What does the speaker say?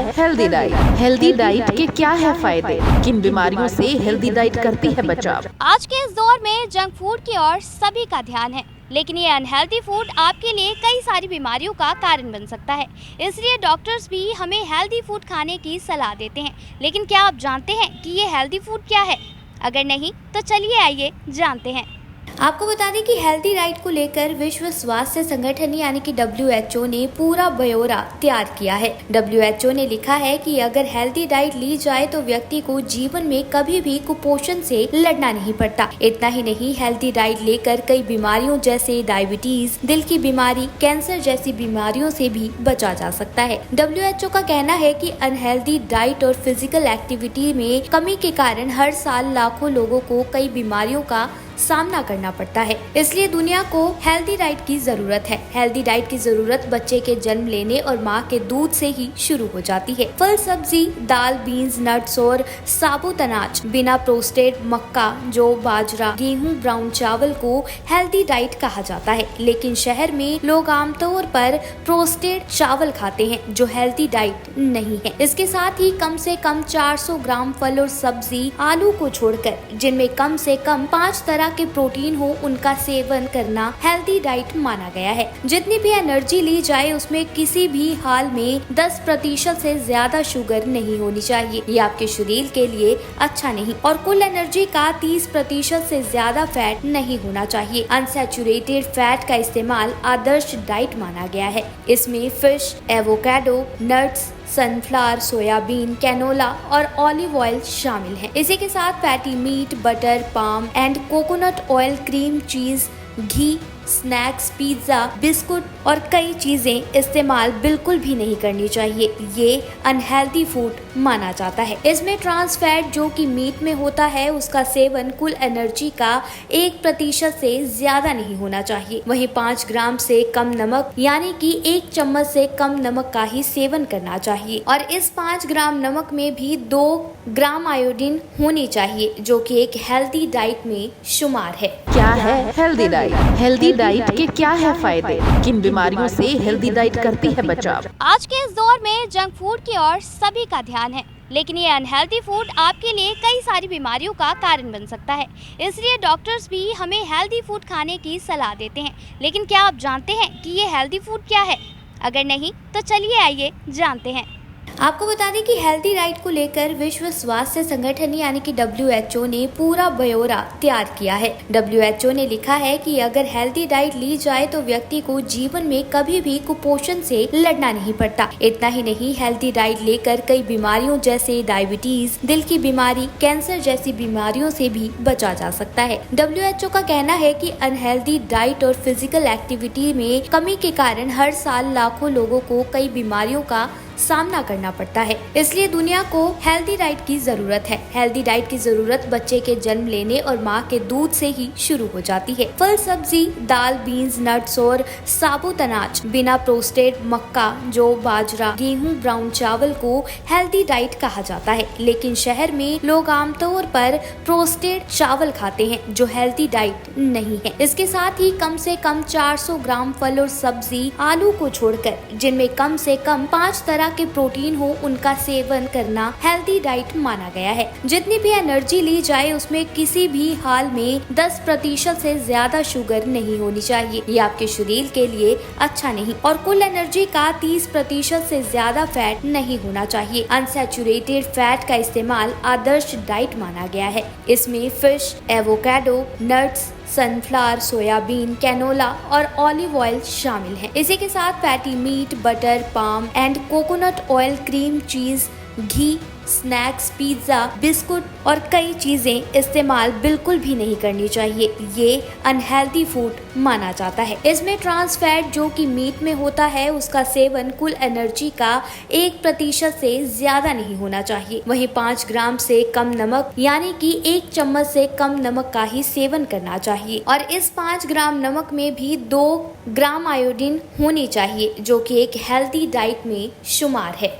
Healthy diet? Healthy diet के क्या है फायदे? किन बीमारियों से हेल्दी डाइट करती है बचाव? आज के इस दौर में जंक फूड की ओर सभी का ध्यान है, लेकिन ये अनहेल्दी फूड आपके लिए कई सारी बीमारियों का कारण बन सकता है। इसलिए डॉक्टर्स भी हमें हेल्दी फूड खाने की सलाह देते हैं। लेकिन क्या आप जानते हैं कि ये हेल्दी फूड क्या है? अगर नहीं तो चलिए आइए जानते हैं। आपको बता दें कि हेल्दी डाइट को लेकर विश्व स्वास्थ्य संगठन यानी कि WHO ने पूरा ब्यौरा तैयार किया है। WHO ने लिखा है कि अगर हेल्दी डाइट ली जाए तो व्यक्ति को जीवन में कभी भी कुपोषण से लड़ना नहीं पड़ता। इतना ही नहीं, हेल्दी डाइट लेकर कई बीमारियों जैसे डायबिटीज, दिल की बीमारी, कैंसर जैसी बीमारियों से भी बचा जा सकता है। WHO का कहना है कि अनहेल्दी डाइट और फिजिकल एक्टिविटी में कमी के कारण हर साल लाखों लोगों को कई बीमारियों का सामना करना पड़ता है। इसलिए दुनिया को हेल्दी डाइट की जरूरत है। हेल्दी डाइट की जरूरत बच्चे के जन्म लेने और माँ के दूध से ही शुरू हो जाती है। फल, सब्जी, दाल, बीन्स, नट्स और साबुत अनाज, बिना प्रोसेस्ड मक्का, जौ, बाजरा, गेहूं, ब्राउन चावल को हेल्दी डाइट कहा जाता है। लेकिन शहर में लोग आमतौर पर प्रोसेस्ड चावल खाते हैं जो हेल्दी डाइट नहीं है। इसके साथ ही कम से कम 400 ग्राम फल और सब्जी, आलू को छोड़कर जिनमें कम से कम 5 तरह के प्रोटीन हो, उनका सेवन करना हेल्दी डाइट माना गया है। जितनी भी एनर्जी ली जाए उसमें किसी भी हाल में 10% से ज्यादा शुगर नहीं होनी चाहिए। ये आपके शरीर के लिए अच्छा नहीं। और कुल एनर्जी का 30% से ज्यादा फैट नहीं होना चाहिए। अनसैचुरेटेड फैट का इस्तेमाल आदर्श डाइट माना गया है। इसमें fish, avocado, nuts, sunflower, soybean, canola और ऑलिव ऑयल शामिल हैं। इसी के साथ fatty meat, butter, palm and coconut oil, cream, cheese, ghee, snacks, pizza, biscuit और कई चीजें इस्तेमाल बिल्कुल भी नहीं करनी चाहिए। ये अनहेल्दी फूड माना जाता है। इसमें ट्रांस फैट जो कि मीट में होता है, उसका सेवन कुल एनर्जी का 1% से ज्यादा नहीं होना चाहिए। वहीं 5 ग्राम से कम नमक यानी कि 1 चम्मच से कम नमक का ही सेवन करना चाहिए। और इस 5 ग्राम नमक में भी 2 ग्राम आयोडीन होनी चाहिए जो कि एक हेल्दी डाइट में शुमार है। क्या है हेल्दी डाइट? हेल्दी डाइट के क्या है फायदे? किन बीमारियों से हेल्दी डाइट करती है बचाव? आज के इस दौर में जंक फूड की ओर सभी का ध्यान है, लेकिन ये अनहेल्दी फूड आपके लिए कई सारी बीमारियों का कारण बन सकता है। इसलिए डॉक्टर्स भी हमें हेल्दी फूड खाने की सलाह देते हैं। लेकिन क्या आप जानते हैं कि ये हेल्दी फूड क्या है? अगर नहीं तो चलिए आइए जानते हैं। आपको बता दें कि हेल्दी डाइट को लेकर विश्व स्वास्थ्य संगठन यानी कि WHO ने पूरा ब्यौरा तैयार किया है। WHO ने लिखा है कि अगर हेल्दी डाइट ली जाए तो व्यक्ति को जीवन में कभी भी कुपोषण से लड़ना नहीं पड़ता। इतना ही नहीं, हेल्दी डाइट लेकर कई बीमारियों जैसे डायबिटीज, दिल की बीमारी, कैंसर जैसी बीमारियों से भी बचा जा सकता है। WHO का कहना है कि अनहेल्दी डाइट और फिजिकल एक्टिविटी में कमी के कारण हर साल लाखों लोगों को कई बीमारियों का सामना करना पड़ता है। इसलिए दुनिया को हेल्दी डाइट की जरूरत है। हेल्दी डाइट की जरूरत बच्चे के जन्म लेने और माँ के दूध से ही शुरू हो जाती है। फल, सब्जी, दाल, बीन्स, नट्स और साबुत अनाज, बिना प्रोसेस्ड मक्का, जौ, बाजरा, गेहूं, ब्राउन चावल को हेल्दी डाइट कहा जाता है। लेकिन शहर में लोग आमतौर पर प्रोसेस्ड चावल खाते हैं जो हेल्दी डाइट नहीं है। इसके साथ ही कम से कम 400 ग्राम फल और सब्जी, आलू को छोड़कर जिनमें कम से कम 5 तरह के प्रोटीन हो, उनका सेवन करना हेल्दी डाइट माना गया है। जितनी भी एनर्जी ली जाए उसमें किसी भी हाल में 10% से ज्यादा शुगर नहीं होनी चाहिए। ये आपके शरीर के लिए अच्छा नहीं। और कुल एनर्जी का 30% से ज्यादा फैट नहीं होना चाहिए। अनसैचुरेटेड फैट का इस्तेमाल आदर्श डाइट माना गया है। इसमें fish, avocado, nuts, sunflower, soybean, canola और ऑलिव ऑयल शामिल हैं। इसी के साथ fatty meat, butter, palm and coconut oil, cream, cheese, ghee, snacks, pizza, biscuit और कई चीजें इस्तेमाल बिल्कुल भी नहीं करनी चाहिए। ये अनहेल्दी फूड माना जाता है। इसमें ट्रांस फैट जो कि मीट में होता है, उसका सेवन कुल एनर्जी का 1% से ज्यादा नहीं होना चाहिए। वहीं 5 ग्राम से कम नमक यानी कि 1 चम्मच से कम नमक का ही सेवन करना चाहिए। और इस 5 ग्राम नमक में भी 2 ग्राम आयोडीन होनी चाहिए जो कि एक हेल्दी डाइट में शुमार है।